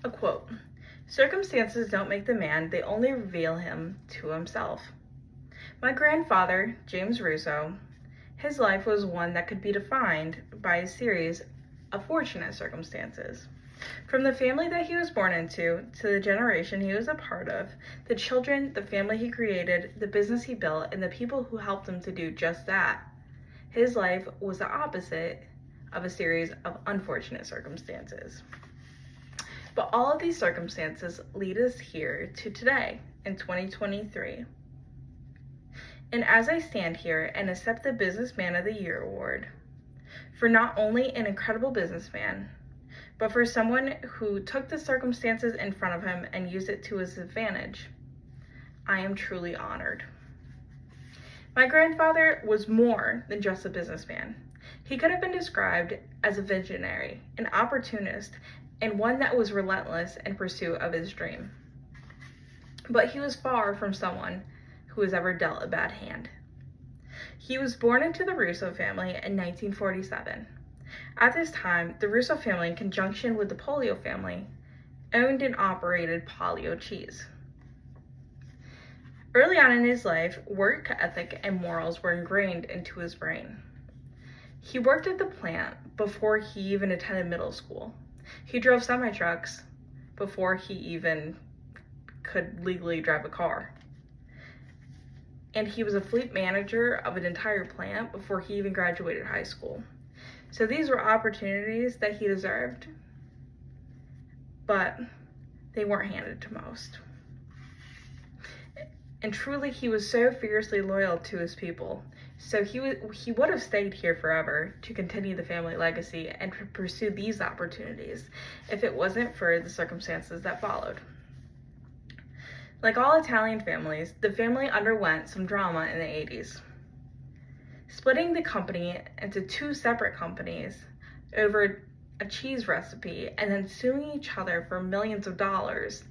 A quote, "Circumstances don't make the man, they only reveal him to himself." My grandfather, James Russo, his life was one that could be defined by a series of fortunate circumstances. From the family that he was born into, to the generation he was a part of, the children, the family he created, the business he built, and the people who helped him to do just that, his life was the opposite of a series of unfortunate circumstances. But all of these circumstances lead us here to today, in 2023. And as I stand here and accept the Businessman of the Year award, for not only an incredible businessman, but for someone who took the circumstances in front of him and used it to his advantage, I am truly honored. My grandfather was more than just a businessman. He could have been described as a visionary, an opportunist, and one that was relentless in pursuit of his dream. But he was far from someone who has ever dealt a bad hand. He was born into the Russo family in 1947. At this time, the Russo family, in conjunction with the Polio family, owned and operated Polio Cheese. Early on in his life, work ethic and morals were ingrained into his brain. He worked at the plant before he even attended middle school. He drove semi-trucks before he even could legally drive a car. And he was a fleet manager of an entire plant before he even graduated high school. So these were opportunities that he deserved, but they weren't handed to most. And truly, he was so fiercely loyal to his people. So he would have stayed here forever to continue the family legacy and to pursue these opportunities if it wasn't for the circumstances that followed. Like all Italian families, the family underwent some drama in the 80s. Splitting the company into two separate companies over a cheese recipe and then suing each other for millions of dollars,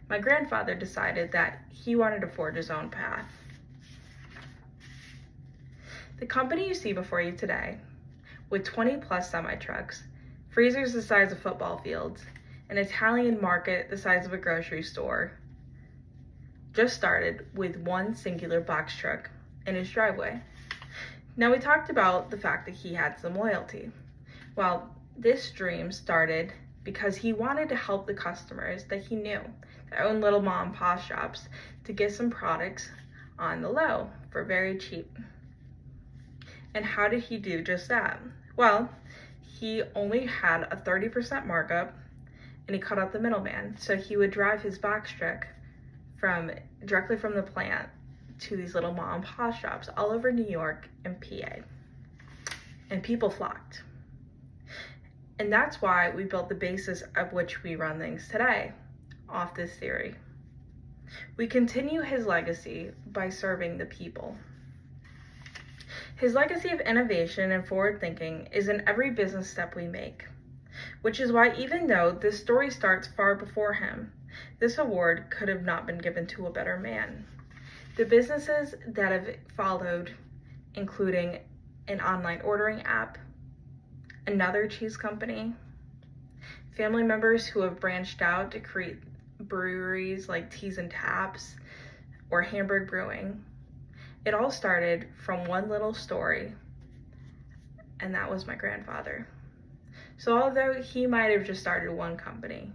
my grandfather decided that he wanted to forge his own path. The company you see before you today, with 20 plus semi-trucks, freezers the size of football fields, an Italian market the size of a grocery store, just started with one singular box truck in his driveway. Now, we talked about the fact that he had some loyalty. Well, this dream started because he wanted to help the customers that he knew, their own little mom and pop shops, to get some products on the low for very cheap. And how did he do just that? Well, he only had a 30% markup and he cut out the middleman. So he would drive his box truck directly from the plant to these little mom and pop shops all over New York and PA. And people flocked. And that's why we built the basis of which we run things today, off this theory. We continue his legacy by serving the people. His legacy of innovation and forward thinking is in every business step we make, which is why even though this story starts far before him, this award could have not been given to a better man. The businesses that have followed, including an online ordering app, another cheese company, family members who have branched out to create breweries like Teas and Taps or Hamburg Brewing. It all started from one little story, and that was my grandfather. So although he might have just started one company,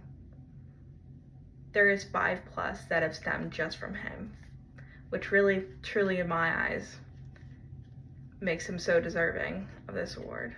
there is 5 plus that have stemmed just from him, which really, truly in my eyes, makes him so deserving of this award.